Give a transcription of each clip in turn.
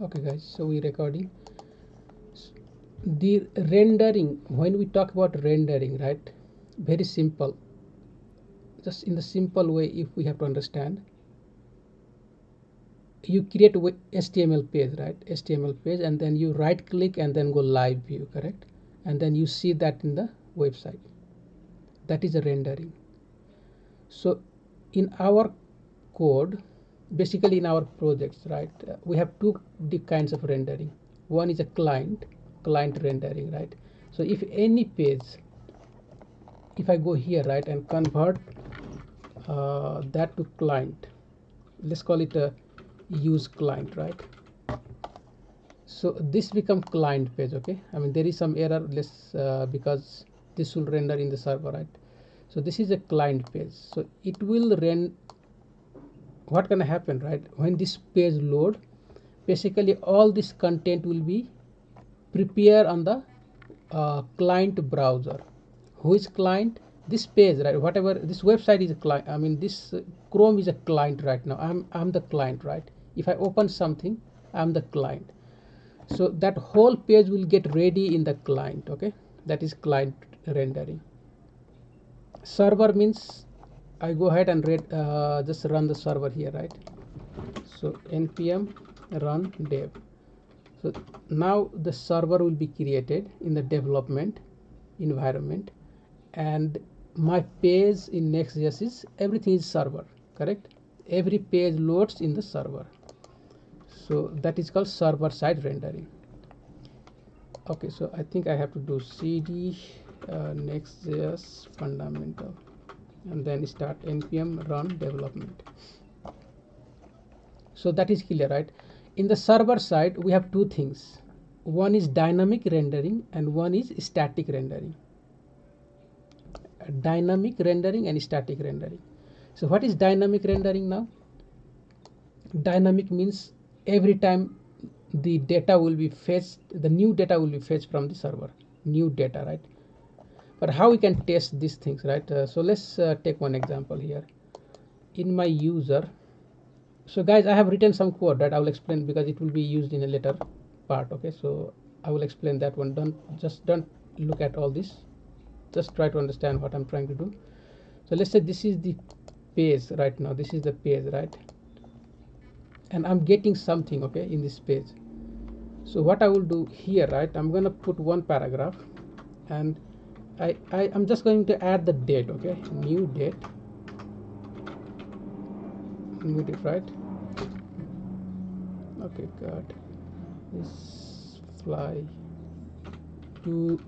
Okay guys, so we recording. The rendering, when we talk about rendering, right, very simple, just in the simple way, if we have to understand, you create a HTML page, right, HTML page, and then you right click and then go live view, correct, and then you see that in the website. That is a rendering. So in our code, basically in our projects, right, we have two kinds of rendering. One is a client rendering, right. So if any page, if I go here, right, and convert that to client, let's call it a use client, right. So this become client page. Okay, I mean there is some error, less because this will render in the server, right. So this is a client page. So it will render. What gonna happen, right, when this page load, basically all this content will be prepared on the client browser. Who is client? This page, right, whatever this website is a client. I mean this Chrome is a client right now. I'm the client, right. If I open something, I'm the client. So that whole page will get ready in the client. Okay, that is client rendering. Server means I go ahead and just run the server here, right. So npm run dev. So now the server will be created in the development environment, and my page in nextjs is everything is server, correct. Every page loads in the server. So that is called server side rendering. Okay, so I think I have to do cd nextjs fundamental and then start npm run development. So that is clear, right. In the server side we have two things. One is dynamic rendering and one is static rendering. Dynamic rendering and static rendering. So what is dynamic rendering now? Dynamic means every time the data will be fetched, the new data will be fetched from the server, new data, right. But how we can test these things, right. So let's take one example here in my user. So guys, I have written some code that I will explain because it will be used in a later part. Okay, so I will explain that one. Don't look at all this, just try to understand what I'm trying to do. So let's say this is the page right now, this is the page, right, and I'm getting something, okay, in this page. So what I will do here, right, I'm gonna put one paragraph, and I'm just going to add the date. Okay, new date, right. Okay, good. This fly to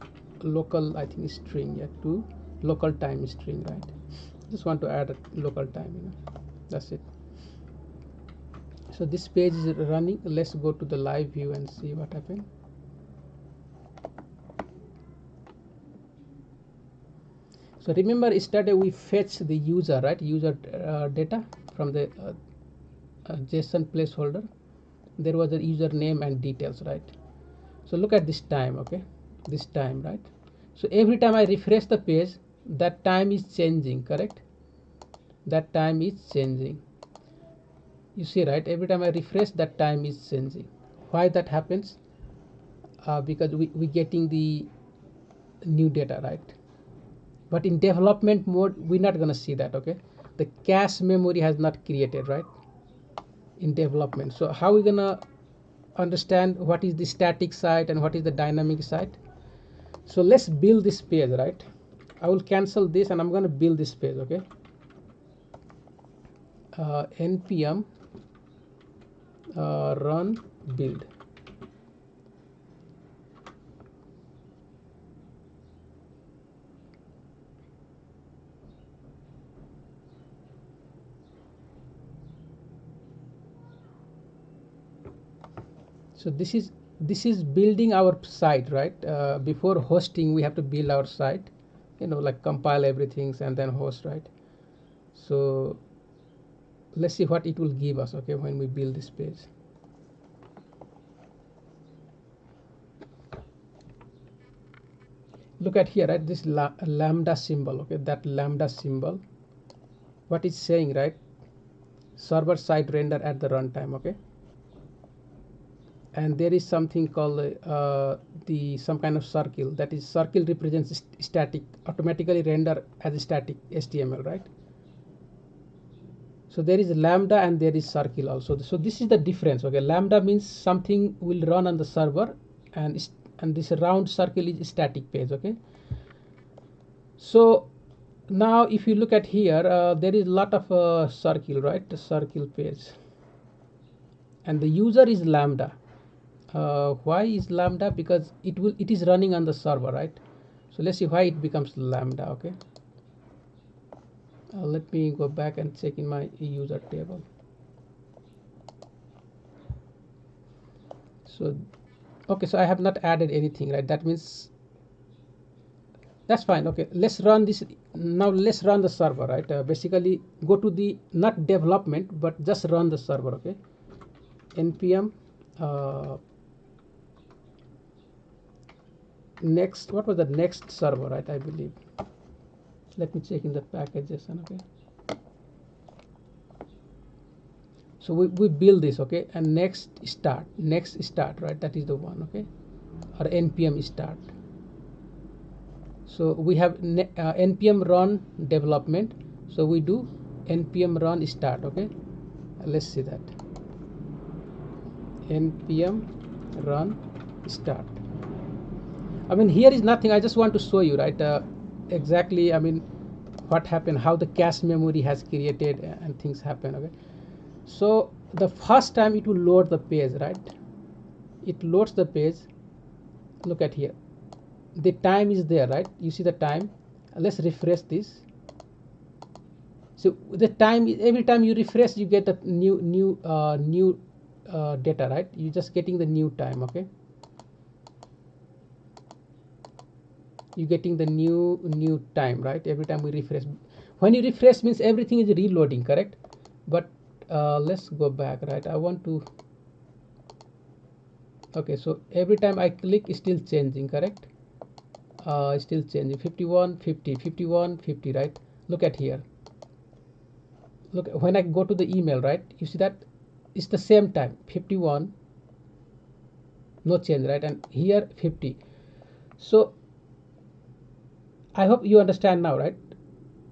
local, I think string, yeah, to local time string, right. Just want to add a local time, that's it. So this page is running. Let's go to the live view and see what happened. So remember yesterday we fetched the user, right, user data from the JSON placeholder. There was a username and details, right. So look at this time. Okay, this time, right. So every time I refresh the page, that time is changing, correct. That time is changing, you see, right. Every time I refresh, that time is changing. Why that happens? Because we getting the new data, right. But in development mode we're not gonna see that. Okay, the cache memory has not created, right, in development. So how we gonna understand what is the static side and what is the dynamic side? So let's build this page, right. I will cancel this and I'm gonna build this page. Okay, npm run build. So this is building our site, right. Before hosting we have to build our site, like compile everything and then host, right. So let's see what it will give us, okay, when we build this page. Look at here, right, this lambda symbol. Okay, that lambda symbol, what it's saying, right, server side render at the runtime. Okay, and there is something called the some kind of circle. That is, circle represents static, automatically render as a static HTML, right? So there is lambda and there is circle also. So this is the difference. Okay, lambda means something will run on the server, and this round circle is static page. Okay, so now if you look at here, there is a lot of circle, right? The circle page, and the user is lambda. Why is lambda? Because it is running on the server, right? So let's see why it becomes lambda. Okay, let me go back and check in my user table. So okay, so I have not added anything, right? That means that's fine. Okay, let's run this now. Let's run the server, right? Basically go to the, not development, but just run the server. Okay, npm next, what was the next server, right? I believe, let me check in the packages. Okay, so we build this. Okay, and next start, right? That is the one. Okay, or npm start. So we have npm run development, so we do npm run start. Okay, let's see that, npm run start. I mean, here is nothing, I just want to show you, right, exactly, I mean, what happened, how the cache memory has created and things happen. Okay, so the first time it will load the page, right? It loads the page. Look at here, the time is there, right? You see the time. Let's refresh this. So the time, every time you refresh, you get a new data, right? You're just getting the new time. Okay, you're getting the new time, right? Every time we refresh, when you refresh means everything is reloading, correct? But let's go back, right? I want to, okay, so every time I click, it's still changing, correct? Still changing, 51 50 51 50, right? Look at here, look, when I go to the email, right, you see that it's the same time, 51, no change, right? And here 50. So I hope you understand now, right?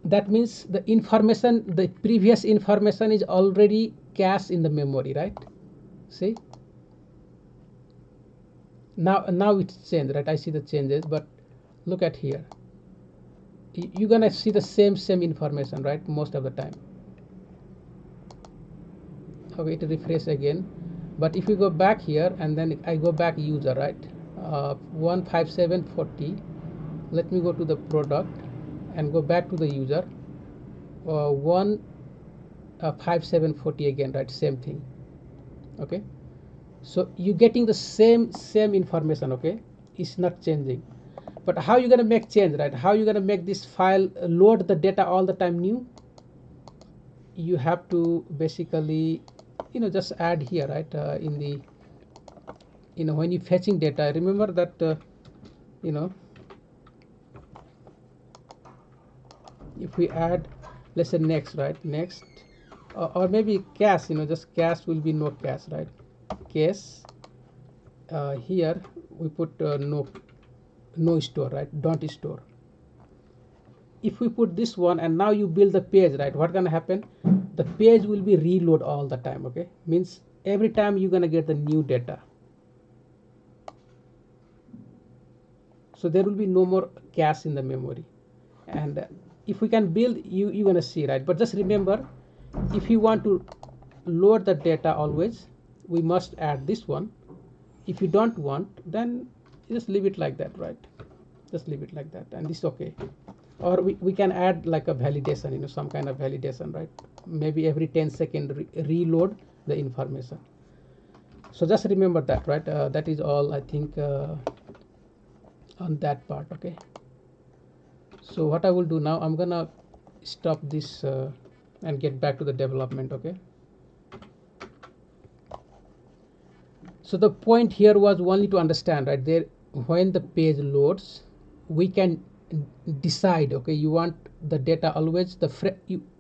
That means the information, the previous information is already cached in the memory, right? See, now it's changed, right? I see the changes, but look at here, you're gonna see the same information, right? Most of the time. Okay, to refresh again, but if you go back here and then I go back user, right, 15740, let me go to the product and go back to the user, 15740 again, right? Same thing. Okay, so you're getting the same information. Okay, it's not changing. But how you gonna make change, right? How you gonna make this file load the data all the time new? You have to basically, just add here, right, in the, when you fetching data, remember that if we add, let's say next, right, next, or maybe cache, just cache will be no cache, right? Cache, here we put no store, right? Don't store. If we put this one and now you build the page, right, what gonna happen? The page will be reload all the time. Okay, means every time you're gonna get the new data, so there will be no more cache in the memory. And if we can build, you're gonna see, right? But just remember, if you want to load the data always, we must add this one. If you don't want, then just leave it like that, right? Just leave it like that, and this is okay. Or we can add like a validation, some kind of validation, right? Maybe every 10 seconds reload the information. So just remember that, right? That is all, I think, on that part. Okay, so what I will do now, I'm gonna stop this and get back to the development. Okay, so the point here was only to understand, right, there, when the page loads, we can decide, okay, you want the data always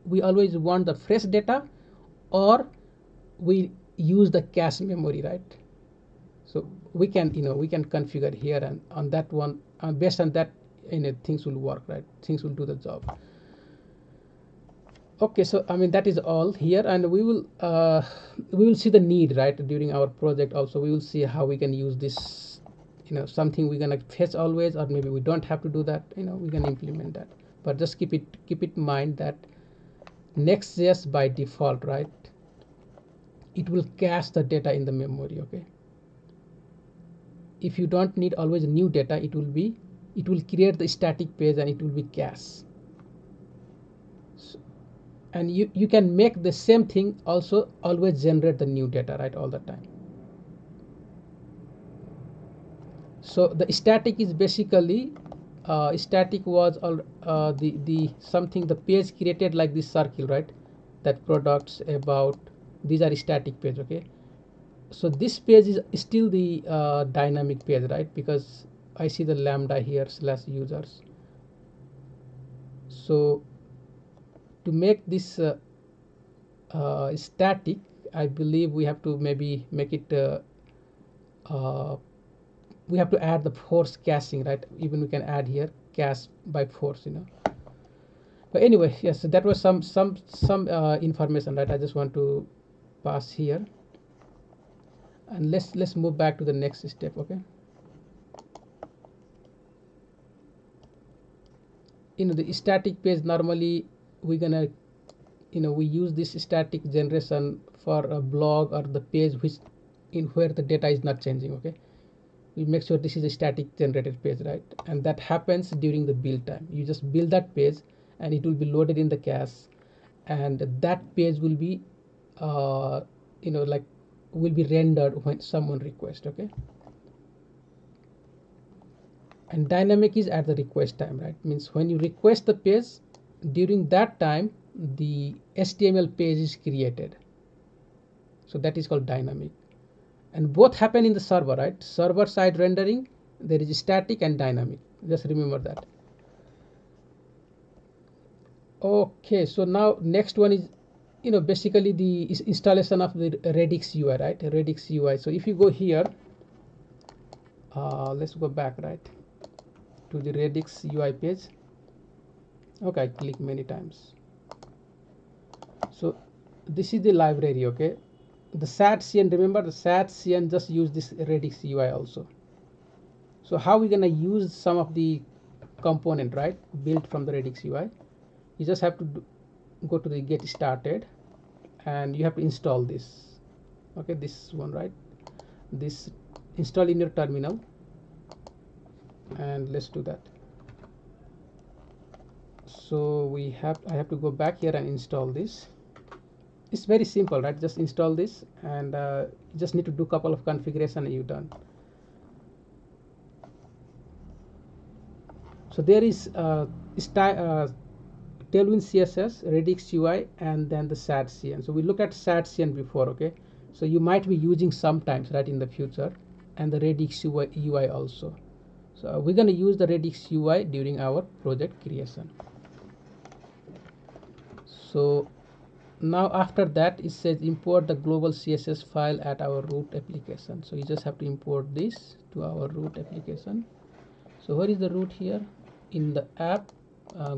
we always want the fresh data, or we use the cache memory, right? So we can, we can configure here, and on that one, based on that, things will work, right? Things will do the job. Okay, so I mean that is all here, and we will see the need, right, during our project. Also we will see how we can use this, something we're gonna fetch always, or maybe we don't have to do that, we can implement that. But just keep it in mind that nextjs by default, right, it will cache the data in the memory. Okay, if you don't need always new data, it will create the static page and it will be cached. So, and you can make the same thing also, always generate the new data, right, all the time. So the static is basically, static was all, the something, the page created like this circle, right, that products about, these are static page. Okay, so this page is still the dynamic page, right, because I see the lambda here slash users. So to make this static, I believe we have to maybe make it uh, we have to add the force caching, right? Even we can add here cache by force. But anyway, yes, so that was some information, right? I just want to pass here, and let's move back to the next step. Okay, the static page, normally we're gonna, we use this static generation for a blog or the page which, in where the data is not changing. Okay, we make sure this is a static generated page, right, and that happens during the build time. You just build that page and it will be loaded in the cache, and that page will be like, will be rendered when someone requests. Okay, and dynamic is at the request time, right, means when you request the page, during that time the HTML page is created. So that is called dynamic, and both happen in the server, right? Server side rendering, there is static and dynamic, just remember that. Okay, so now next one is, basically the installation of the Redux UI, right? Redux UI. So if you go here, let's go back, right, to the Redux UI page. Okay, I click many times. So this is the library. Okay, the SAT-CN, remember the SAT-CN just use this Redux UI also. So how we gonna use some of the component, right, built from the Redux UI? You just have to go to the get started, and you have to install this. Okay, this one, right, this install in your terminal, and let's do that. So I have to go back here and install this. It's very simple, right? Just install this, and you just need to do a couple of configuration and you're done. So there is Tailwind CSS, Redux UI, and then the SAT-CN. So we looked at SAT-CN before. Okay, so you might be using sometimes, right, in the future, and the Redux UI also. So we're going to use the Redux UI during our project creation. So now after that, it says import the global CSS file at our root application. So you just have to import this to our root application. So where is the root here? In the app,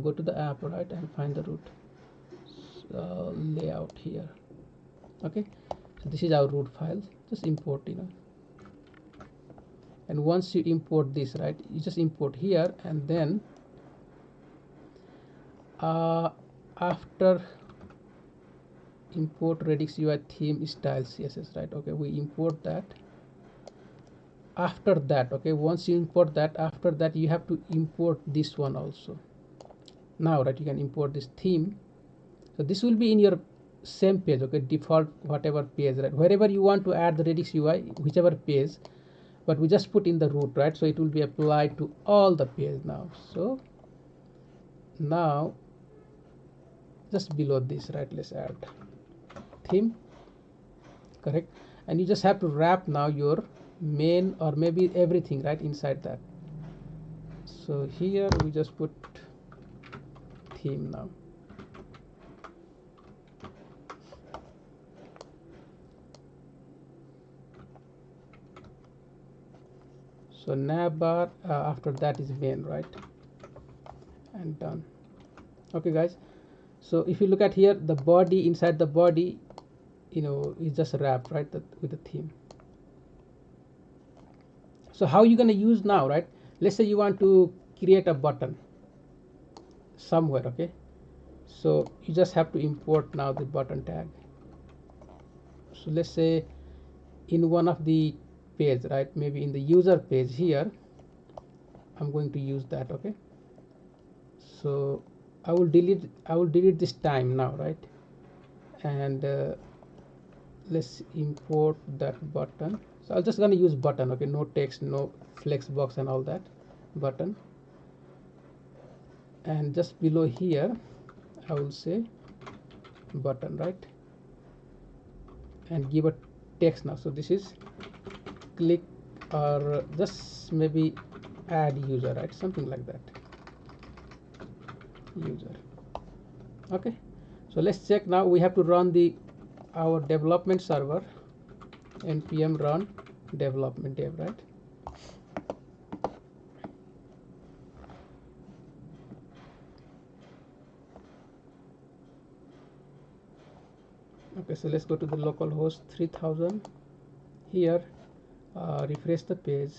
go to the app, right, and find the root layout here. Okay, so this is our root file. Just import, and once you import this, right, you just import here, and then after import Redux UI theme style CSS, right. Okay, we import that. After that, okay, once you import that, after that you have to import this one also. Now, right, you can import this theme. So this will be in your same page. Okay, default whatever page, right, wherever you want to add the Redux UI, whichever page, but we just put in the root, right, so it will be applied to all the page now. So now just below this, right, let's add theme, correct, and you just have to wrap now your main or maybe everything, right, inside that. So here we just put theme now. So navbar, after that is main, right? And done. Okay guys, so if you look at here, the body, inside the body, is just wrapped, right, with the theme. So how you going to use now, right? Let's say you want to create a button somewhere, okay? So you just have to import now the button tag. So let's say in one of the page, right, maybe in the user page here, I'm going to use that, okay? So I will delete this time now, right? And let's import that button. So I'm just going to use button, okay? No text, no flex box and all that. Button. And just below here I will say button, right? And give a text now. So this is click, or just maybe add user, right? Something like that. User. Okay, so let's check now. We have to run our development server, npm run development dev, right? Okay, so let's go to the localhost 3000 here, refresh the page,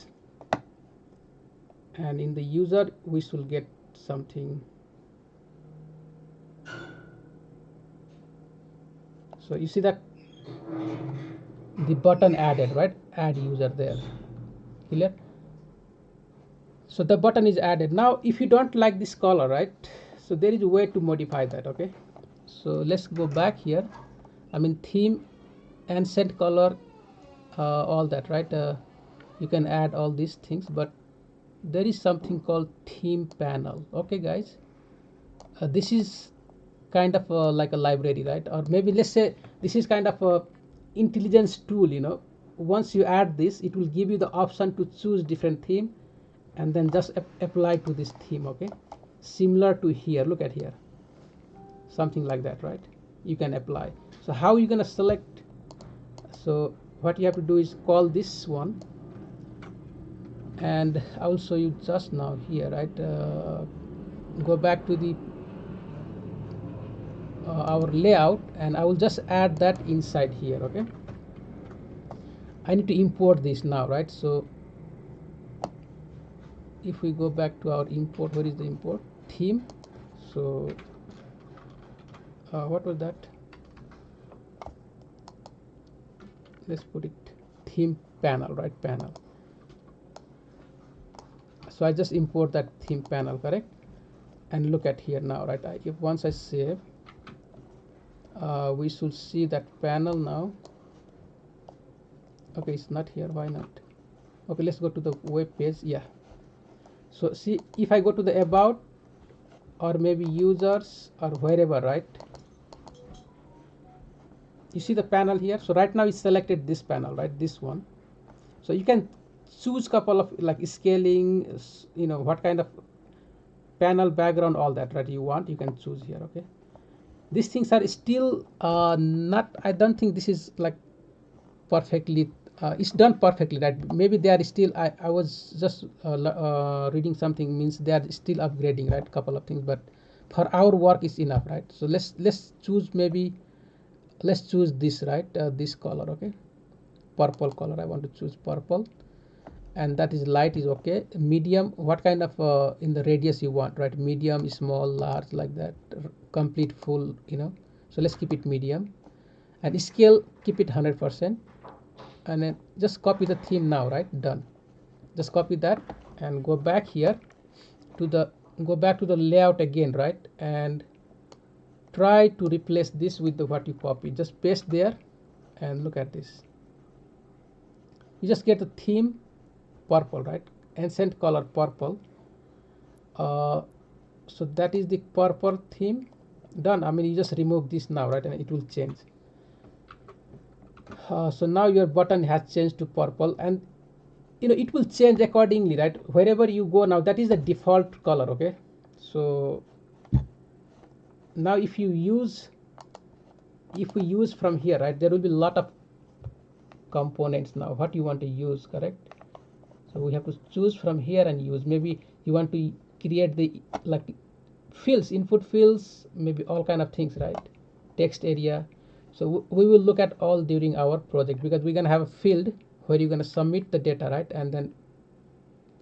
and in the user we should get something. So you see that the button added, right? Add user there. Clear? So the button is added. Now if you don't like this color, right, so there is a way to modify that, okay? So let's go back here. I mean theme and set color, all that, right? You can add all these things, but there is something called theme panel. Okay guys, this is kind of like a library, right? Or maybe let's say this is kind of a intelligence tool, once you add this, it will give you the option to choose different theme and then just apply to this theme, okay? Similar to here, look at here, something like that, right? You can apply. So how are you going to select? So what you have to do is call this one, and I will show you just now here, right? Go back to the our layout, and I will just add that inside here, okay? I need to import this now, right? So if we go back to our import, where is the import? Theme. So what was that? Let's put it theme panel, right? Panel. So I just import that theme panel, correct? And look at here now, right? If once I save, we should see that panel now. Okay, it's not here. Why not? Okay, let's go to the web page. Yeah. So see, if I go to the about, or maybe users, or wherever, right? You see the panel here. So right now it's selected this panel, right? This one. So you can choose couple of like scaling, what kind of panel background, all that, right? You want, you can choose here, okay? These things are still not, I don't think this is like perfectly, it's done perfectly, right? Maybe they are still, I was just reading something, means they are still upgrading, right? Couple of things, but for our work is enough, right? So let's choose, maybe let's choose this, right? This color, okay? Purple color, I want to choose purple, and that is light is okay. Medium, what kind of in the radius you want, right? Medium, small, large, like that, complete, full, so let's keep it medium, and scale keep it 100%, and then just copy the theme now, right? Done. Just copy that and go back here to the layout again, right? And try to replace this with what you copy. Just paste there, and look at this. You just get the theme purple, right? Ancient color purple. So that is the purple theme. Done. I mean, you just remove this now, right? And it will change. So now your button has changed to purple, and it will change accordingly, right? Wherever you go now, that is the default color, okay? So now if we use from here, right, there will be a lot of components now. What you want to use, correct? So we have to choose from here and use. Maybe you want to create the like fields, input fields, maybe all kind of things, right? Text area. So we will look at all during our project, because we're gonna have a field where you're gonna submit the data, right? And then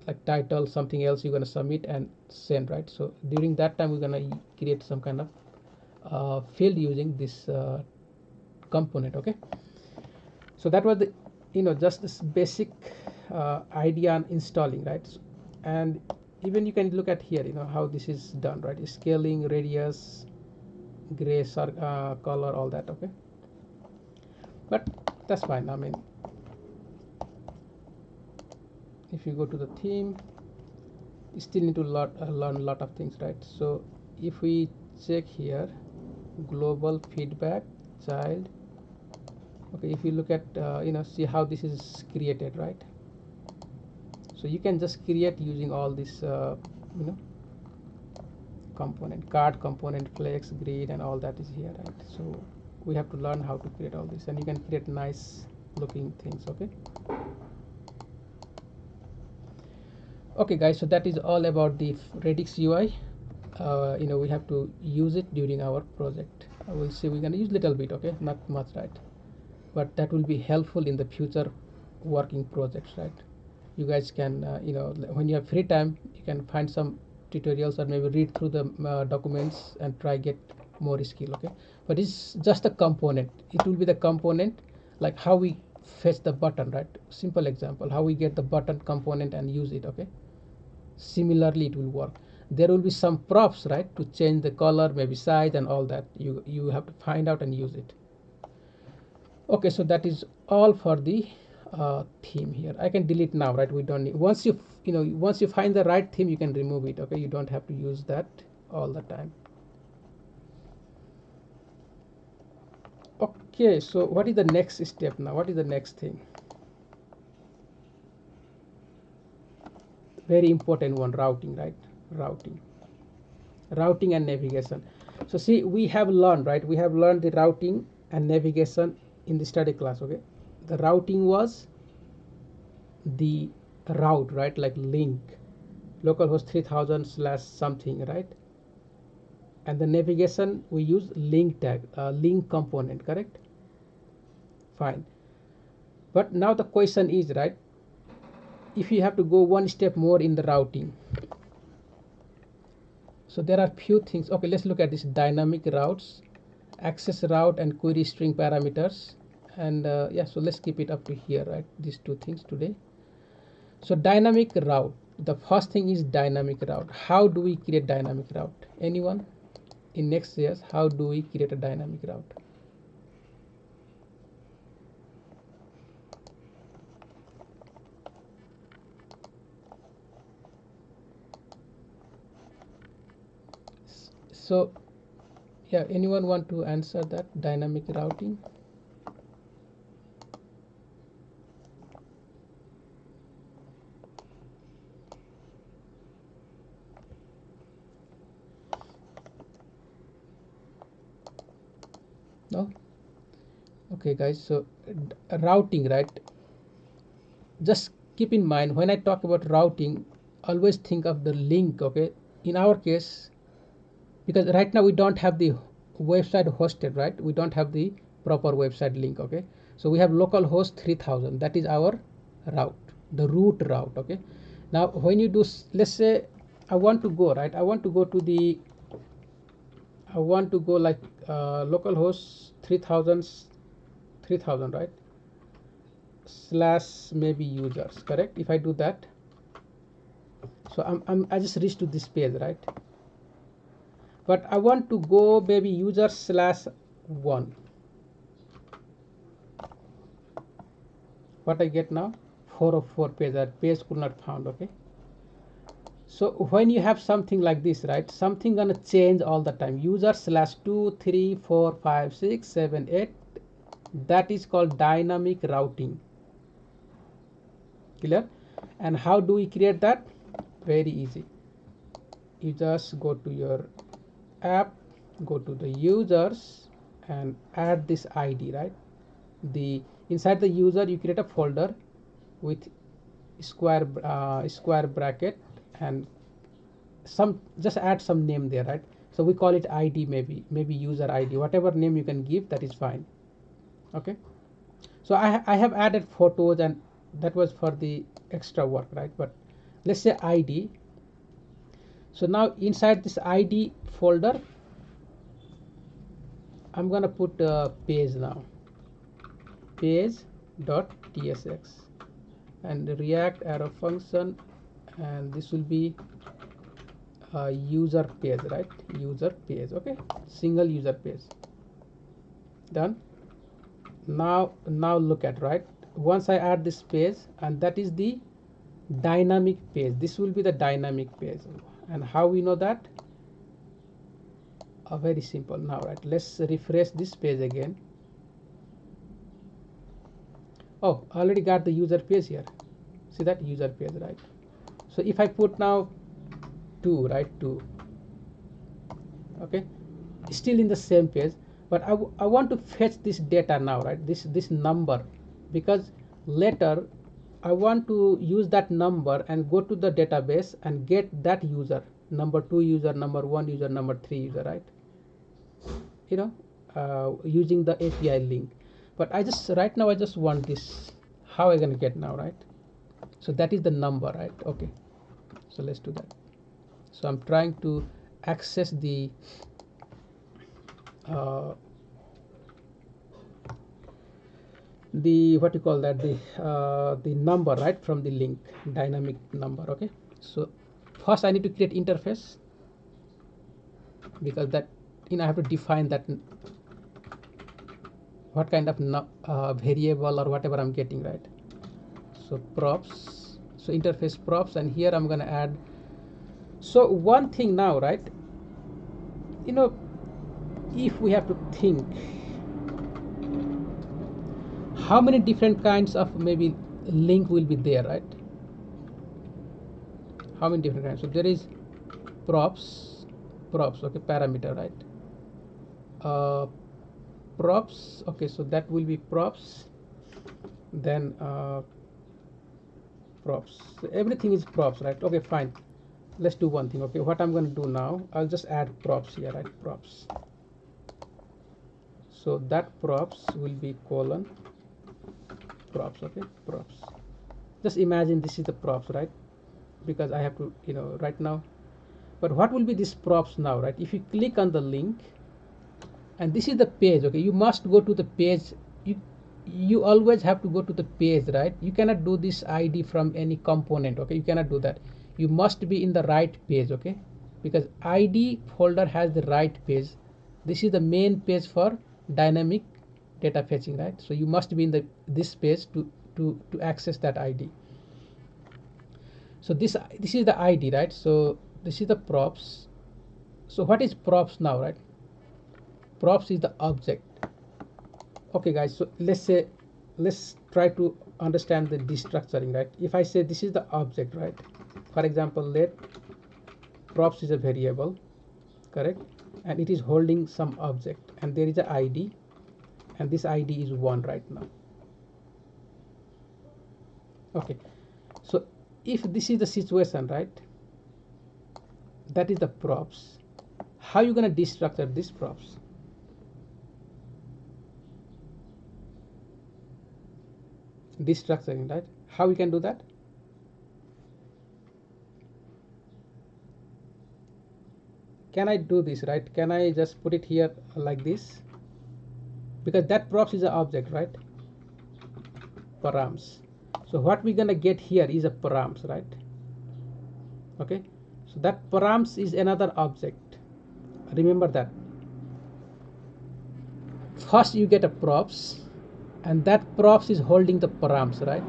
like title, something else you're gonna submit and send, right? So during that time we're gonna create some kind of field using this component. Okay, so that was the just this basic idea on installing, right? And even you can look at here, how this is done, right? Scaling, radius, gray, color, all that. Okay, but that's fine. I mean, if you go to the theme, you still need to learn a lot of things, right? So if we check here, global feedback, child. Okay, if you look at see how this is created, right? So you can just create using all this component, card component, flex, grid, and all that is here, right? So we have to learn how to create all this, and you can create nice looking things. Okay guys, so that is all about the Redux UI. We have to use it during our project. We'll see, we're going to use little bit, okay, not much, right? But that will be helpful in the future working projects, right? You guys can when you have free time, you can find some tutorials or maybe read through the documents and try get more skill. Okay, but it's just a component. It will be the component, like how we fetch the button, right? Simple example, how we get the button component and use it. Okay, similarly it will work. There will be some props, right, to change the color, maybe size and all that. You have to find out and use it. Okay, so that is all for the theme here. I can delete now, right? We don't need, once you find the right theme, you can remove it. Okay, you don't have to use that all the time. Okay, so what is the next step now? What is the next thing? Very important one, routing, right? Routing and navigation. So see, we have learned, right? We have learned the routing and navigation in the study class. Okay, the routing was the route, right? Like link, localhost 3000 slash something, right? And the navigation we use link tag, link component, correct? Fine. But now the question is, right, if you have to go one step more in the routing, so there are few things. Okay, let's look at this: dynamic routes, access route, and query string parameters. And yeah, so let's keep it up to here, right? These two things today. So dynamic route, the first thing is dynamic route. How do we create dynamic route? Anyone? In nextjs, how do we create a dynamic route? So yeah, anyone want to answer that? Dynamic routing. No? Okay guys, so routing, right? Just keep in mind, when I talk about routing, always think of the link. Okay, in our case, because right now we don't have the website hosted, right? We don't have the proper website link. Okay, so we have localhost 3000, that is our route, the root route. Okay, now when you do, let's say I want to go, right, I want to go like localhost 3000, right, slash maybe users, correct? If I do that, so I just reached to this page, right? But I want to go maybe user slash 1. What I get now? 404 page. That page could not found. Okay, so when you have something like this, right, something gonna change all the time. User slash 2 3 4 5 6 7 8, that is called dynamic routing. Clear? And how do we create that? Very easy. You just go to your app, go to the users and add this ID, right? The inside the user you create a folder with square bracket, and some, just add some name there, right? So we call it id, maybe user id, whatever name you can give, that is fine. Okay, so I have added photos, and that was for the extra work, right? But let's say id. So now inside this id folder, I'm gonna put page now, page.tsx, and the react arrow function, and this will be user page, right? User page. Okay, single user page. Done. Now look at, right, once I add this page, and that is the dynamic page. This will be the dynamic page. And how we know that? Very simple. Now, right, let's refresh this page again. Oh, already got the user page here. See that user page, right? So if I put now 2, right, 2, okay, still in the same page, but I want to fetch this data now, right? This number, because later I want to use that number and go to the database and get that user, number 2 user, number 1 user, number 3 user, right? You know, using the API link. But right now I just want this. How I gonna get now, right? So that is the number, right? Okay, so let's do that. So I'm trying to access the what you call that, the number, right, from the link, dynamic number. Okay, so first I need to create interface, because that, I have to define that what kind of variable or whatever I'm getting, right? So props, so interface props, and here I'm gonna add. So one thing now, right, if we have to think how many different kinds of maybe link will be there, right? How many different kinds? So there is props, okay, parameter, right? Props, okay, so that will be props. Then props, so everything is props, right? Okay, fine. Let's do one thing. Okay, what I'm going to do now, I'll just add props here, right? Props. So that props will be colon props. Okay, props. Just imagine this is the props, right? Because I have to, right now. But what will be this props now, right? If you click on the link, and this is the page, okay, you must go to the page. You always have to go to the page, right? You cannot do this id from any component. Okay, you cannot do that. You must be in the right page. Okay, because id folder has the right page. This is the main page for dynamic data fetching, right? So you must be in this page to access that id. So this is the id, right? So this is the props. So what is props now, right? Props is the object. Okay guys, so let's try to understand the destructuring, right? If I say this is the object, right? For example, let props is a variable, correct? And it is holding some object, and there is a id, and this id is 1 right now. Okay, so if this is the situation, right, that is the props. How you gonna destructure this props? Destructuring, right? How we can do that? Can I do this, right? Can I just put it here like this? Because that props is an object, right? Params. So what we're gonna get here is a params, right? Okay, so that params is another object. Remember that. First you get a props, and that props is holding the params, right?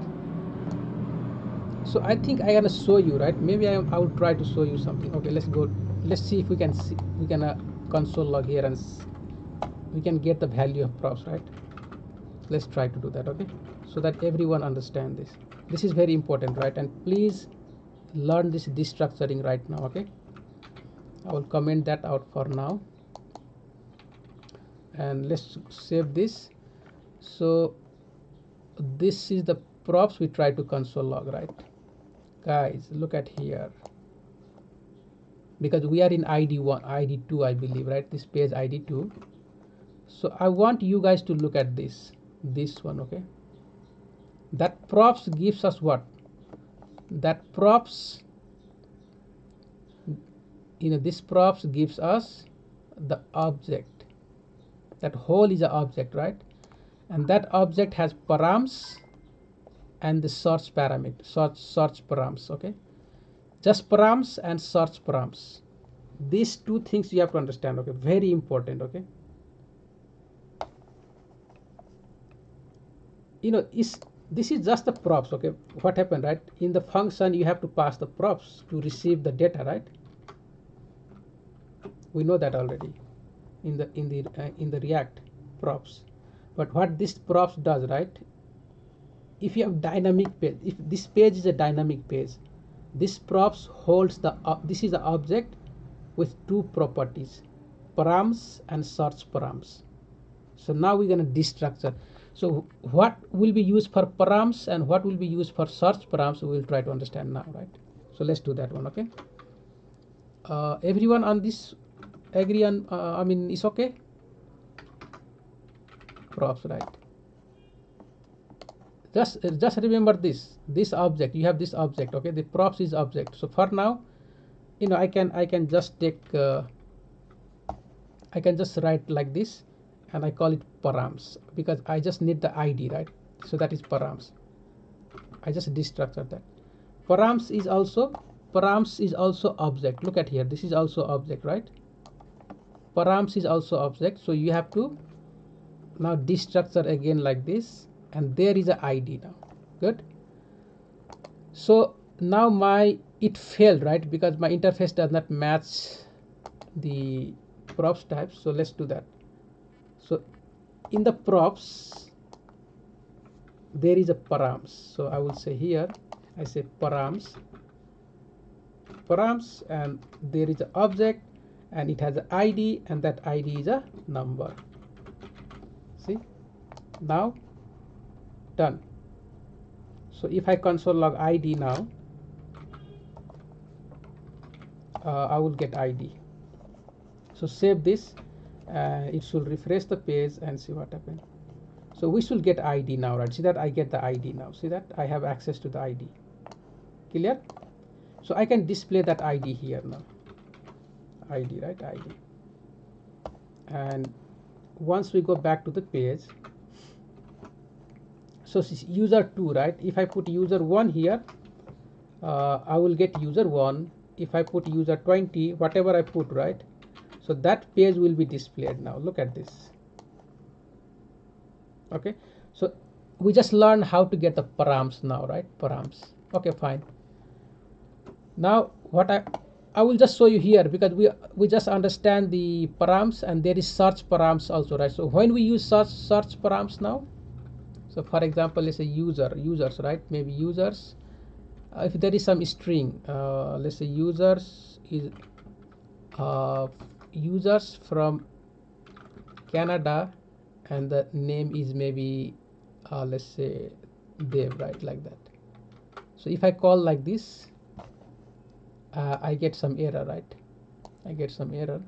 So I think I'm gonna show you, right? Maybe I will try to show you something. Okay, let's go. Let's see if we can console log here, and we can get the value of props, right? Let's try to do that. Okay, so that everyone understand this. This is very important, right? And please learn this destructuring right now. Okay, I will comment that out for now, and let's save this. So this is the props we try to console log, right? guys, look at here, because we are in id1 id2 I believe, right? This page id2. So I want you guys to look at this one. Okay, that props gives us what? That props, this props gives us the object. That whole is an object, right? And that object has params and the search parameter, search params. Okay, just params and search params. These two things you have to understand. Okay, very important. Okay, is this is just the props. Okay, what happened, right? In the function you have to pass the props to receive the data, right? We know that already in the React props. But what this props does, right? If you have dynamic page, if this page is a dynamic page, this props holds this is the object with two properties, params and search params. So now we're going to destructure. So what will be used for params and what will be used for search params, we will try to understand now, right? So let's do that one. Okay, everyone on this agree on, it's okay. Props, right? Just remember this object. You have this object. Okay, the props is object. So for now, I can just take I can just write like this, and I call it params because I just need the ID, right? So that is params. I just destructured that. Params is also object. Look at here, this is also object, right? Params is also object. So you have to now destructure again like this, and there is a ID now. Good. So now it failed, right? Because my interface does not match the props type. So let's do that. So in the props there is a params. So I will say here, I say params, and there is an object and it has an ID, and that ID is a number. See, now done. So if I console log ID now, I will get ID. So save this, it should refresh the page and see what happened. So we should get ID now, right? See that I get the ID now. See that I have access to the ID. Clear? So I can display that ID here now. ID, right? ID. And once we go back to the page, so user 2, right? If I put user 1 here, I will get user 1. If I put user 20, whatever I put, right? So that page will be displayed now. Look at this. Okay, so we just learned how to get the params now, right? Params. Okay, fine. Now what I will just show you here, because we just understand the params, and there is search params also, right? So when we use search params now, so for example, let's say users, right? Maybe users, if there is some string, let's say users is users from Canada, and the name is maybe let's say Dev, right? Like that. So if I call like this, I get some error, right? I get some error.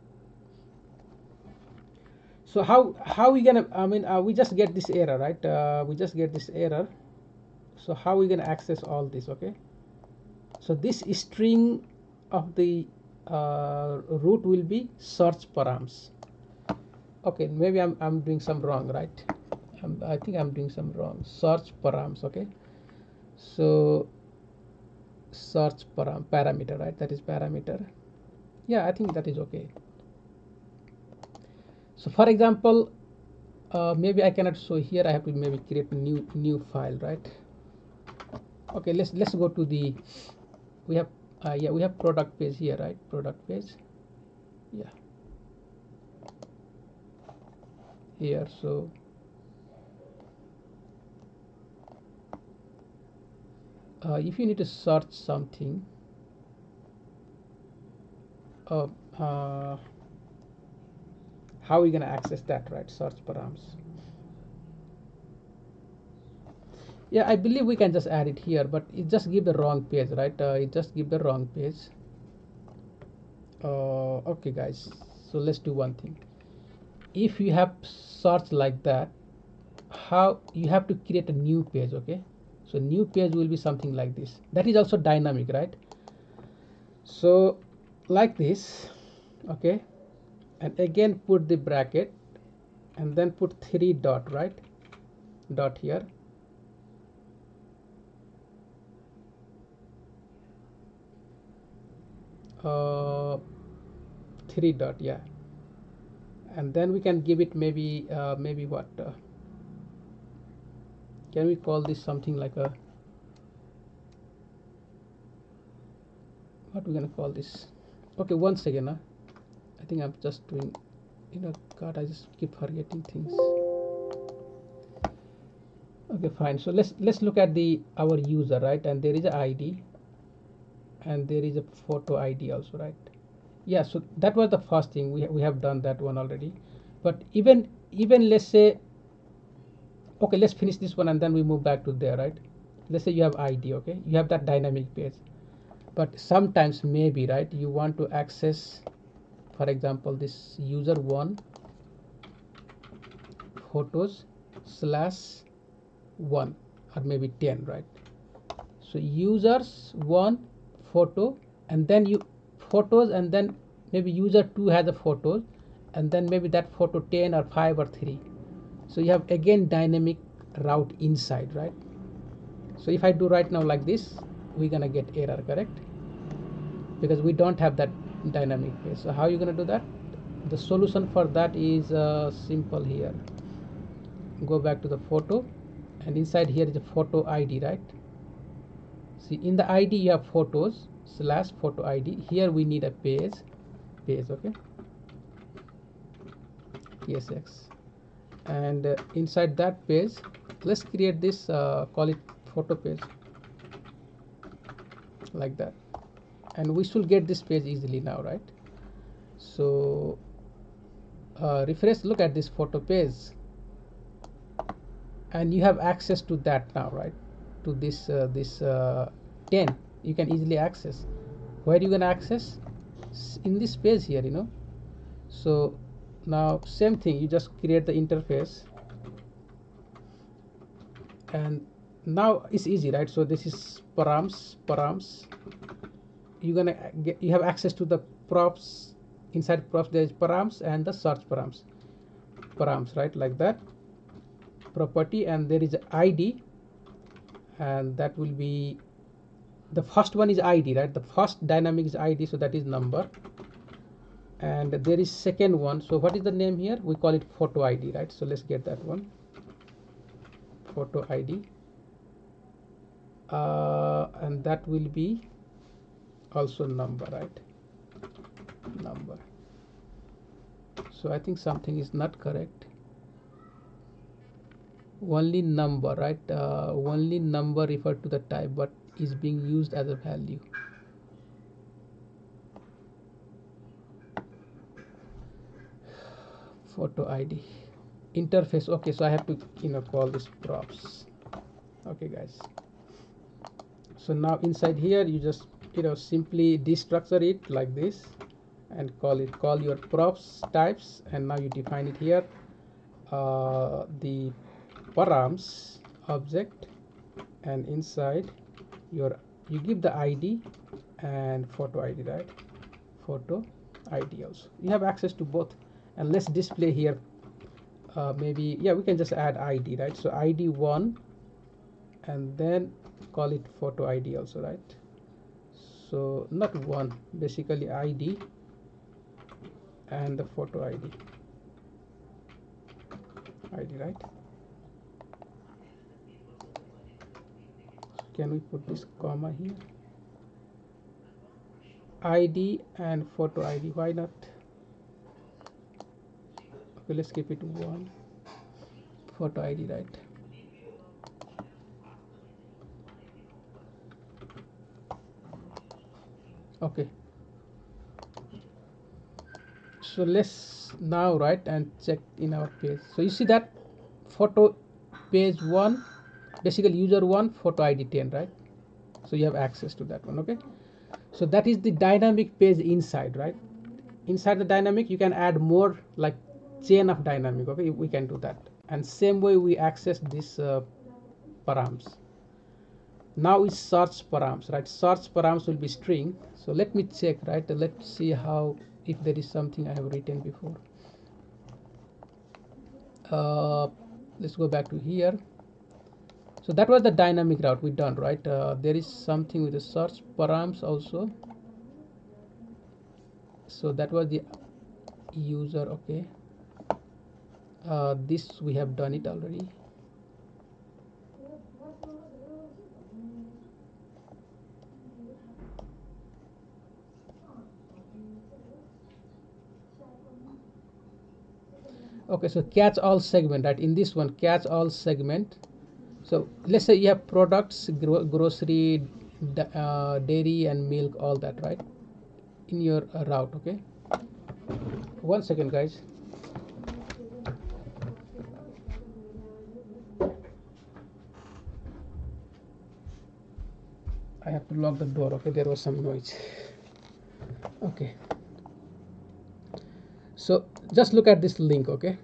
So how we gonna, we just get this error, right? We just get this error. So how we gonna access all this? Okay, so this string of the root will be search params. Okay, maybe I'm doing some wrong, right? I think I'm doing some wrong. Search params. Okay, so search parameter, right? That is parameter. Yeah, I think that is okay. So for example, maybe I cannot show here. I have to maybe create a new file, right? Okay, let's go to the, we have we have product page here, right? Product page, yeah, here. So if you need to search something, how are we going to access that, right? Search params. Yeah, I believe we can just add it here, but it just give the wrong page, right? It just give the wrong page. Okay guys, so let's do one thing. If you have search like that, how you have to create a new page. Okay, so new page will be something like this. That is also dynamic, right? So like this. Okay, and again put the bracket and then put 3 dot, right? Dot here. uh, 3 dot, yeah. And then we can give it maybe maybe what can we call this something like a, what we're gonna call this? Okay, one second. I think I'm just doing, God, I just keep forgetting things. Okay, fine. So let's look at the our user, right? And there is a ID and there is a photo ID also, right? Yeah, so that was the first thing. We have done that one already. But even let's say, okay, let's finish this one and then we move back to there, right? Let's say you have ID. Okay, you have that dynamic page, but sometimes maybe, right, you want to access, for example, this user one photos slash 1 or maybe 10, right? So users 1 photo, and then you photos, and then maybe user 2 has a photo, and then maybe that photo 10 or 5 or 3. So you have again dynamic route inside, right? So if I do right now like this, we're gonna get error, correct? Because we don't have that dynamic page. So how are you gonna do that? The solution for that is simple. Here, go back to the photo, and inside here is a photo ID, right? See, in the ID you have photos slash photo ID. Here we need a page, okay, psx, and inside that page, let's create this, call it photo page, like that, and we should get this page easily now, right? So refresh, look at this photo page, and you have access to that now, right? To this 10 you can easily access. Where you can access? In this page here, so now same thing, you just create the interface, and now it's easy, right? So this is params. You're gonna get, you have access to the props. Inside props there is params and the search params, right? Like that, property, and there is ID, and that will be, the first one is ID, right? The first dynamic is ID, so that is number, and there is second one. So what is the name here? We call it photo ID, right? So let's get that one, photo ID, and that will be also number, right? Number. So I think something is not correct. Only number, right? Only number refer to the type but is being used as a value. Photo ID interface. Okay, so I have to call this props. Okay guys, so now inside here you just simply destructure it like this and call your props types, and now you define it here, the params object, and inside you give the ID and photo ID, right? Photo ID also, you have access to both. And let's display here, maybe, yeah, we can just add ID, right? So ID 1, and then call it photo ID also, right? So not 1, basically ID and the photo ID, right? Can we put this comma here? ID and photo ID, why not? Okay, let's keep it 1, photo ID, right? Okay, so let's now write and check in our page. So you see that photo page 1 basically user 1 photo ID 10, right? So you have access to that one. Okay, so that is the dynamic page inside, right? Inside the dynamic you can add more, like chain of dynamic. Okay, we can do that, and same way we access this params. Now is search params, right? Search params will be string. So let me check, right? Let's see how, if there is something I have written before. Let's go back to here. So that was the dynamic route we done, right? There is something with the search params also. So that was the user. Okay, this we have done it already. Okay, so catch all segment, right? In this one, catch all segment. So let's say you have products, grocery, dairy and milk, all that, right, in your route. Okay, 1 second guys. I have to lock the door. Okay, there was some noise. Okay, so just look at this link. Okay,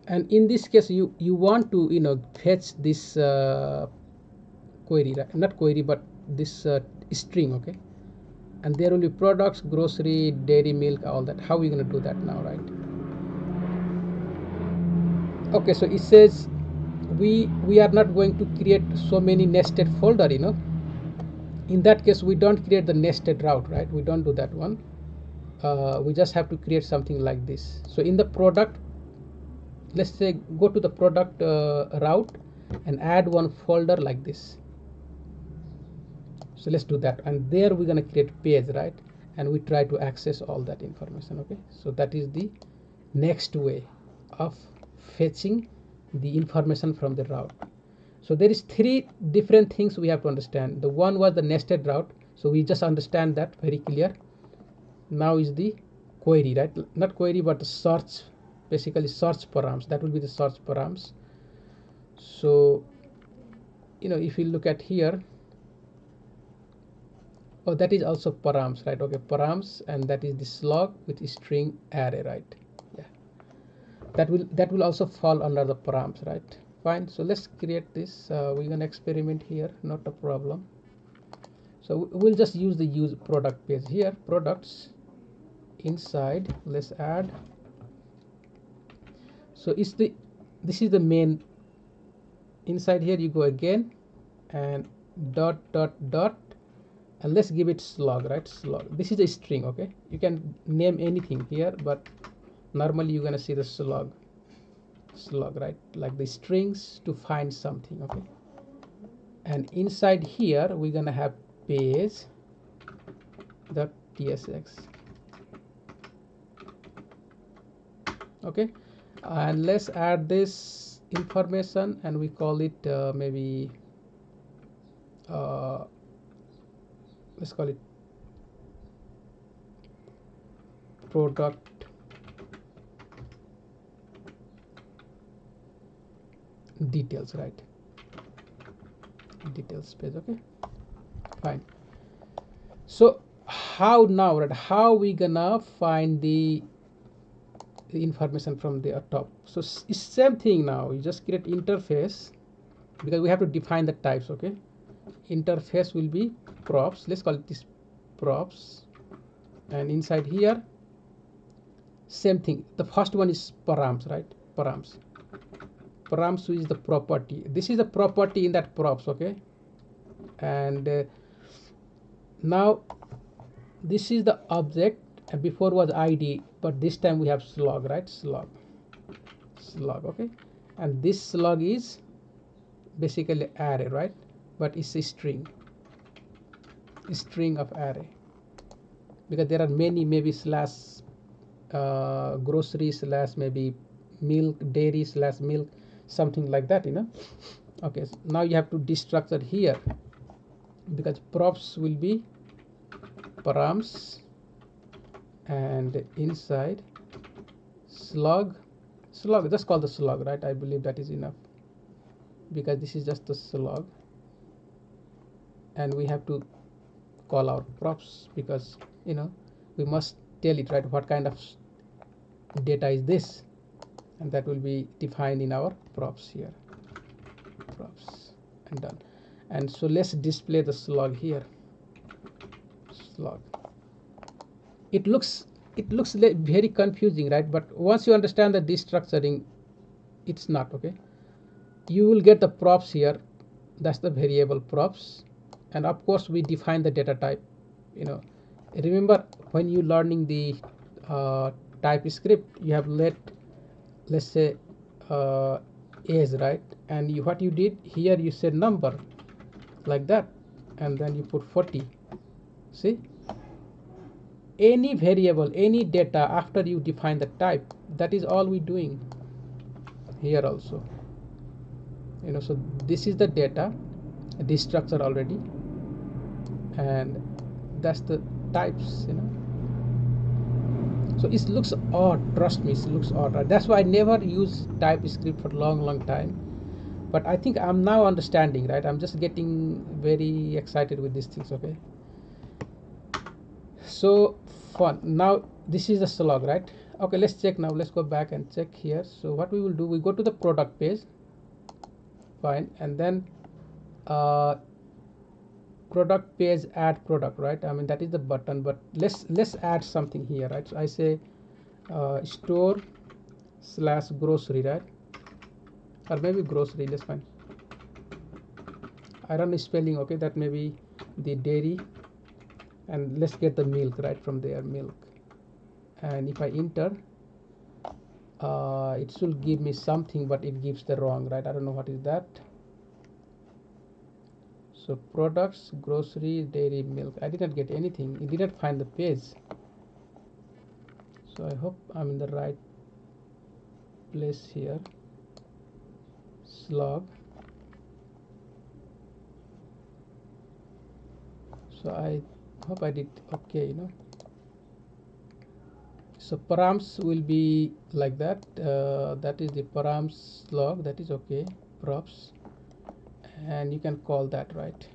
and in this case you want to fetch this query, right? Not query, but this string. Okay, and there will be products, grocery, dairy, milk, all that. How are we going to do that now, right? Okay, so it says we are not going to create so many nested folder. In that case we don't create the nested route, right? We don't do that one. We just have to create something like this. So in the product, let's say go to the product route and add one folder like this. So let's do that, and there we're going to create page, right? And we try to access all that information. Okay, so that is the next way of fetching the information from the route. So there is 3 different things we have to understand. The one was the nested route, so we just understand that very clear. Now is the query, right? Not query, but the search, basically search params. That will be the search params. So if you look at here, oh, that is also params, right? Okay, params, and that is the slug with string array, right? Yeah, that will also fall under the params, right? Fine, so let's create this. We're gonna experiment here, not a problem. So we'll just use the use product page here. Products, inside let's add. So this is the main. Inside here you go again and dot dot dot, and let's give it slug, right? Slug, this is a string. Okay, you can name anything here, but normally you're gonna see the slug, right? Like the strings to find something. Okay, and inside here we're gonna have page dot tsx. Okay, and let's add this information, and we call it maybe let's call it product details, right? Details page. Okay, fine. So how now, right? How we gonna find the information from the top? So it's same thing. Now you just create interface, because we have to define the types. Okay, interface will be props. Let's call it this props, and inside here same thing. The first one is params, right? Params is the property. This is the property in that props. Okay, and now this is the object, and before was id, but this time we have slug, right? Slug. Okay, and this slug is basically array, right? But it's a string of array, because there are many, maybe slash grocery slash maybe milk, dairy slash milk, something like that. Okay, so now you have to destructure here, because props will be params, and inside slug, just call the slug, right? I believe that is enough. because this is just a slug, and we have to call our props because we must tell it, right, what kind of data is this, and that will be defined in our props here. Props, and done. And so let's display the slug here. Slug. It looks very confusing, right? But once you understand that this structuring, it's not okay. You will get the props here. That's the variable props, and of course we define the data type. Remember when you learning the type script, you have let's say age, right? And what you did here, you said number like that, and then you put 40. See, any variable, any data after you define the type, that is all we doing here also. So this is the data, this structure already, and that's the types. So it looks odd, trust me, it looks odd, right? That's why I never use TypeScript for long time, but I think I'm now understanding, right? I'm just getting very excited with these things. Okay, so fun. Now this is the slug, right? Okay, let's check now. Let's go back and check here. So what we will do, we go to the product page, fine, and then product page, add product, right? I mean, that is the button, but let's add something here, right? So I say store/grocery, right? Or maybe grocery, let's find. I don't know spelling, okay? That may be the dairy, and let's get the milk, right, from there, milk. And if I enter, it should give me something, but it gives the wrong, right? I don't know what is that. So products, grocery, dairy, milk. I didn't get anything. It didn't find the page. So I hope I'm in the right place here. Slug. So I hope I did okay. So params will be like that. That is the params slug. That is okay. Props, and you can call that, right?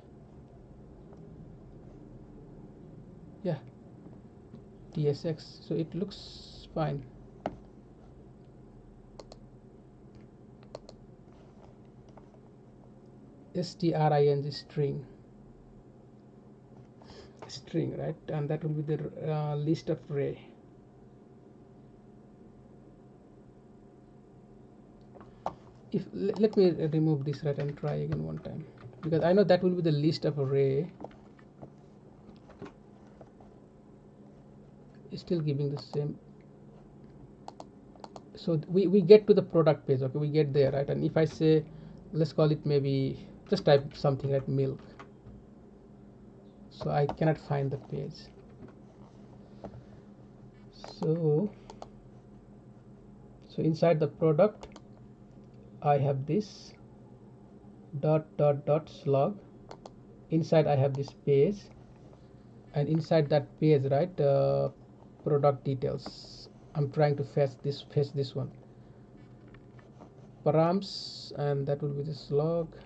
Yeah, tsx. So it looks fine. string, string, right? And that will be the list of array. If let me remove this, right, and try again one time, because I know that will be the list of array. It's still giving the same. So we get to the product page, okay, we get there, right? And if I say, let's call it, maybe just type something like milk, so I cannot find the page. So inside the product I have this dot slug. Inside I have this page, and inside that page, right, product details. I'm trying to fetch this one, params, and that will be the slug.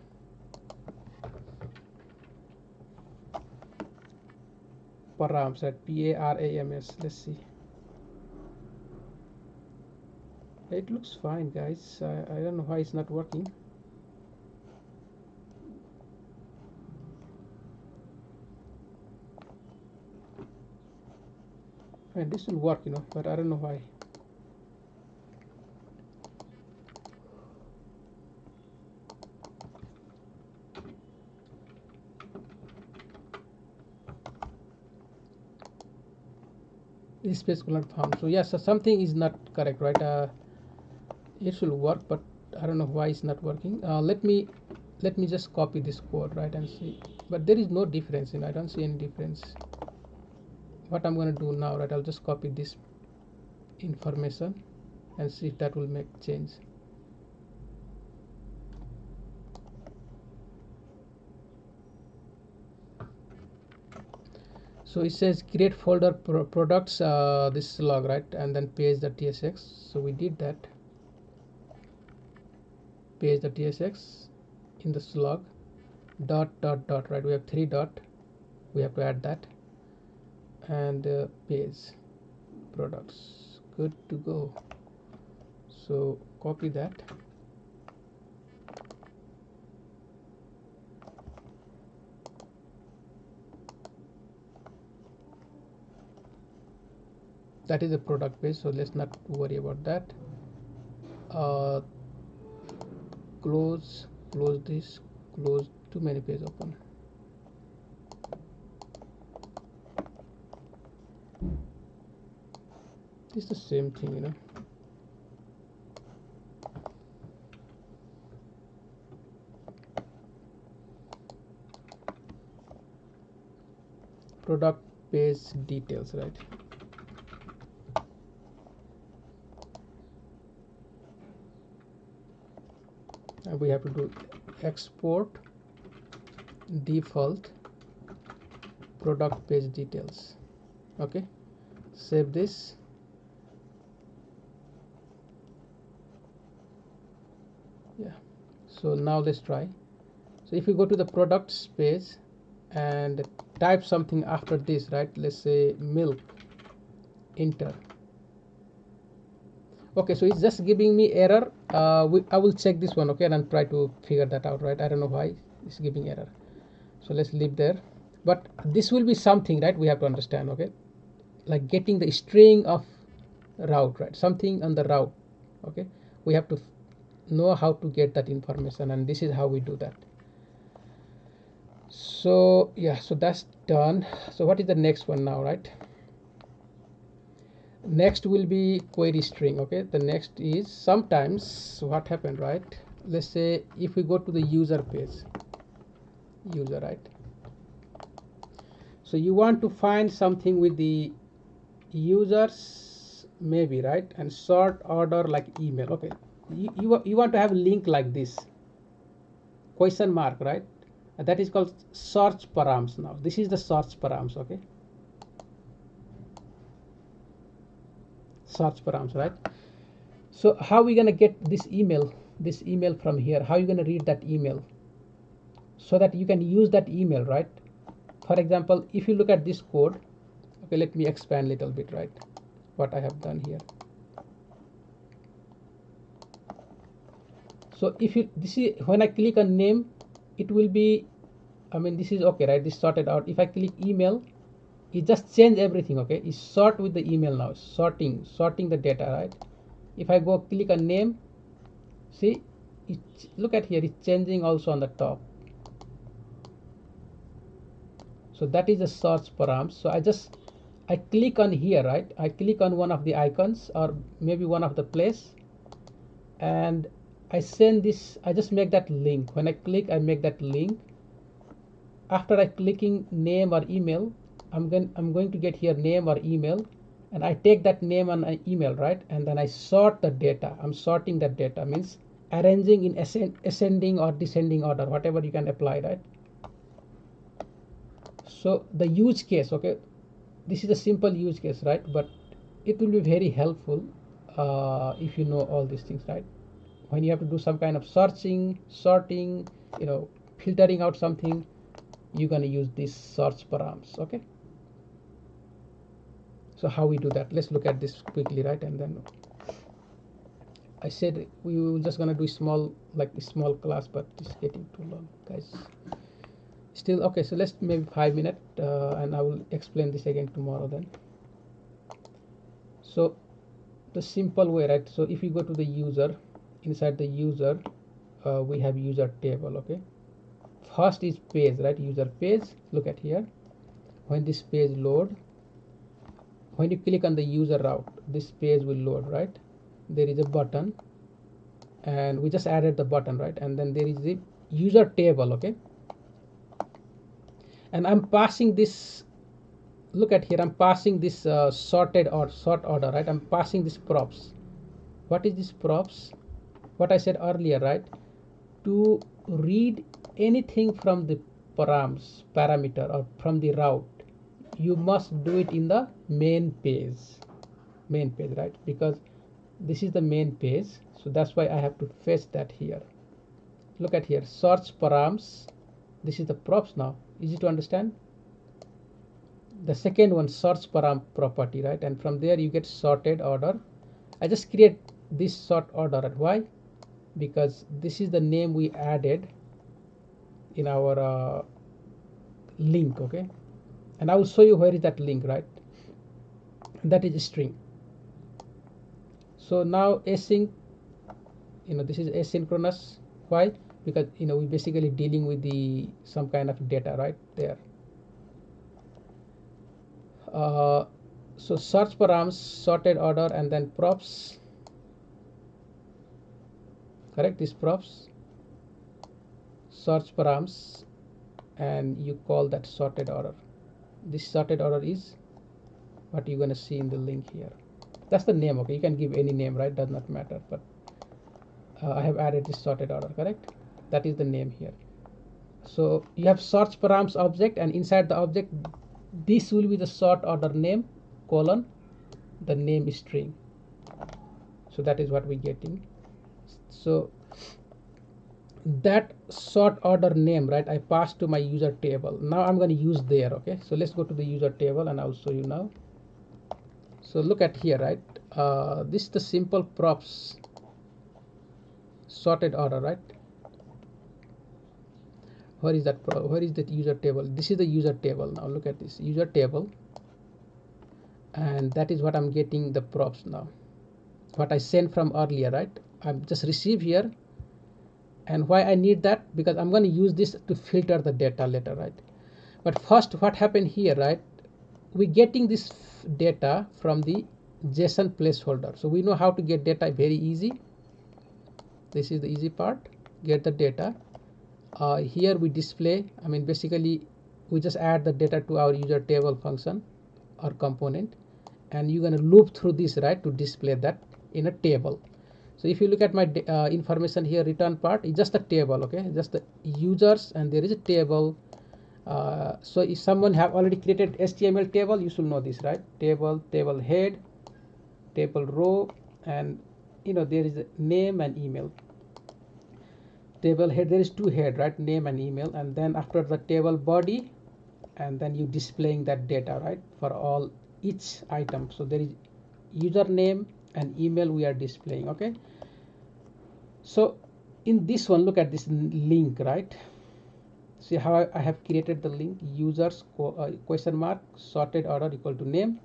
Params, at params. Let's see. It looks fine, guys. I don't know why it's not working. And this will work, but I don't know why. This space could not found. So yes, so something is not correct, right? It should work, but I don't know why it's not working. Let me just copy this code, right, and see. But there is no difference, I don't see any difference. What I'm going to do now, right, I'll just copy this information and see if that will make change. So it says create folder products, this log, right, and then paste the tsx. So we did that, paste the tsx, in the slug, dot dot dot, right? We have 3 dot, we have to add that, and page products, good to go. So copy that, that is the product page, so let's not worry about that. Close this, close too many pages open. It's the same thing, you know. Product page details, right? And we have to do export default product page details. Okay, save this. Yeah, so now let's try. So if you go to the products page and type something after this, right? Let's say milk, enter. Okay, so it's just giving me error. I will check this one, okay, and try to figure that out, right? I don't know why it's giving error, so let's leave there. But this will be something, right? We have to understand, okay, like getting the string of route, right? Something on the route, okay. We have to know how to get that information, and this is how we do that. So yeah, so that's done. So what is the next one now, right? Next will be query string. Okay, the next is sometimes what happened, right? Let's say if we go to the user page, user, right? So you want to find something with the users, maybe, right? And sort order like email. Okay, you want to have a link like this, question mark, right? And that is called search params. Now this is the search params. Okay, search params, right? So how are we going to get this email from here? How are you going to read that email so that you can use that email, right? For example, if you look at this code, okay, let me expand a little bit, right? What I have done here. So if you this is when I click on name, it will be, I mean, this is okay, right? This sorted out. If I click email, it just change everything. Okay, it's sort with the email now, sorting the data, right? If I go click on name, see, look at here, it's changing also on the top. So that is the search params. So I click on here, right? I click on one of the icons or maybe one of the place, and I send this, I just make that link. When I click, I make that link. After I clicking name or email, I'm going to get here name or email, and I take that name and email, right? And then I sort the data. I'm sorting that data, means arranging in ascending or descending order, whatever you can apply, right? So the use case, okay, this is a simple use case, right? But it will be very helpful if you know all these things, right? When you have to do some kind of searching, sorting, you know, filtering out something, you're going to use these search params. Okay, so how we do that, let's look at this quickly, right? And then I said we were just going to do small, like a small class, but it's getting too long, guys. Still okay, so let's maybe 5 minutes and I will explain this again tomorrow then. So the simple way, right? So if you go to the user, inside the user we have user table. Okay, first is page, right? User page, look at here. When this page load, when you click on the user route, this page will load, right? There is a button, and we just added the button, right? And then there is the user table. Okay, and I'm passing this, look at here, I'm passing this sorted or sort order, right? I'm passing this props. What is this props? What I said earlier, right? To read anything from the parameter or from the route, you must do it in the main page, right? Because this is the main page, so that's why I have to fetch that here. look at here, search params. This is the props now. Easy to understand. The second one, search param property, right? And from there you get sorted order. I just create this sort order. Why? Because this is the name we added in our link, okay? And I will show you where is that link, right? That is string. So now async, this is asynchronous. Why? Because we basically dealing with the some kind of data right there. So search params, sorted order, and then props. Correct, this props, search params, and you call that sorted order. This sorted order is what you're going to see in the link here. That's the name, okay? You can give any name, right? Does not matter, but I have added this sorted order, correct? That is the name here. So you have search params object, and inside the object this will be the sort order name colon the name string. So that is what we're getting. So that sort order name, right, I passed to my user table. Now I'm going to use there, okay? So let's go to the user table and I'll show you now. So look at here, right? This is the simple props sorted order, right? Where is that user table? This is the user table. Now look at this user table, and that is what I'm getting the props now, what I sent from earlier, right? I'm just receive here. And why I need that? Because I'm going to use this to filter the data later, right? But first, what happened here, right? We're getting this data from the JSON placeholder. So we know how to get data very easy. This is the easy part. Get the data. Here we display, basically we just add the data to our user table function or component, and you're going to loop through this, right, to display that in a table. So if you look at my information here, return part is just a table, okay? Just the users, and there is a table. So if someone have already created HTML table, you should know this, right? Table head, table row, and there is a name and email. Table head, there is two head, right? Name and email, and then after the table body, and then you displaying that data, right, for all each item. So there is username and email we are displaying, okay? So in this one, look at this link, right? See how I have created the link, users question mark sorted order equal to name.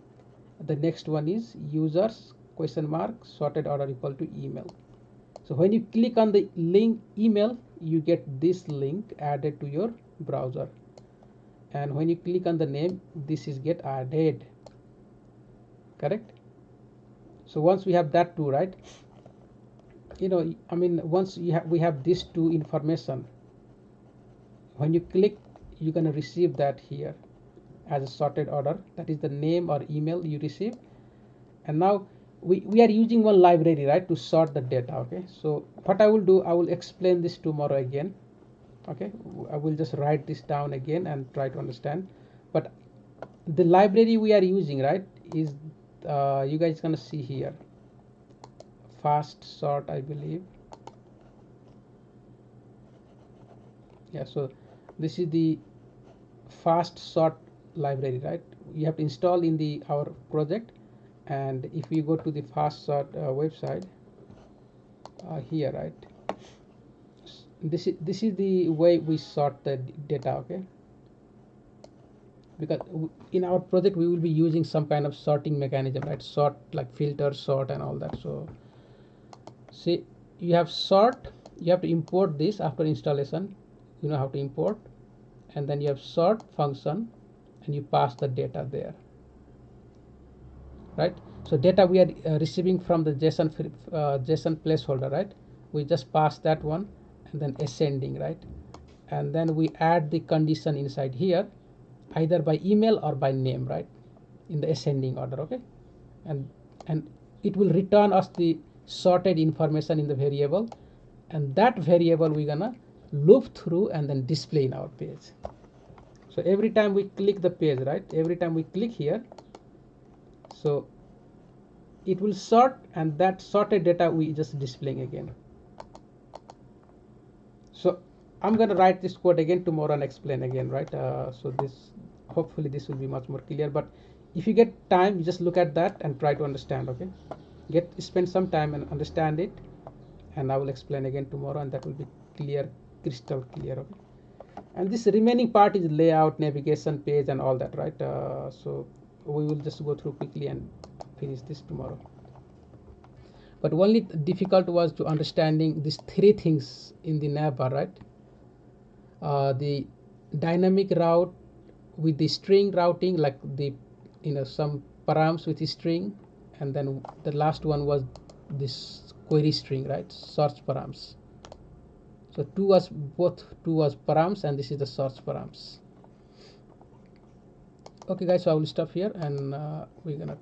The next one is users question mark sorted order equal to email. So when you click on the link email, you get this link added to your browser, and when you click on the name, this is get added, correct? So once we have that too, right, once we have these two information, when you click, you're going to receive that here as a sorted order. That is the name or email you receive. And now we are using one library, right, to sort the data, okay? So what I will do, I will explain this tomorrow again, okay? I will just write this down again and try to understand. But the library we are using, right, is you guys gonna see here, fast sort, I believe. Yeah, so this is the fast sort library, right? You have to install in our project. And if we go to the fast sort website here, right, this is the way we sort the data, okay? Because in our project we will be using some kind of sorting mechanism, right? Sort like filter, sort, and all that. So see, you have sort, you have to import this after installation, you know how to import, and then you have sort function, and you pass the data there, right? So data we are receiving from the JSON placeholder, right? We just pass that one, and then ascending, right? And then we add the condition inside here, either by email or by name, right, in the ascending order, okay? And it will return us the sorted information in the variable, and that variable we're gonna loop through and then display in our page. So every time we click the page, right, every time we click here, so it will sort, and that sorted data we just displaying again. So I'm going to write this code again tomorrow and explain again, right? So this, hopefully this will be much more clear, but if you get time, you just look at that and try to understand. Okay, spend some time and understand it, and I will explain again tomorrow, and that will be clear, crystal clear. Okay, and this remaining part is layout, navigation page, and all that, right? So we will just go through quickly and finish this tomorrow. But only difficult was to understanding these three things in the navbar, right? The dynamic route with the string routing, like the some params with the string, and then the last one was this query string, right? Search params. So two was params, and this is the search params. Okay guys, so I will stop here, and we're gonna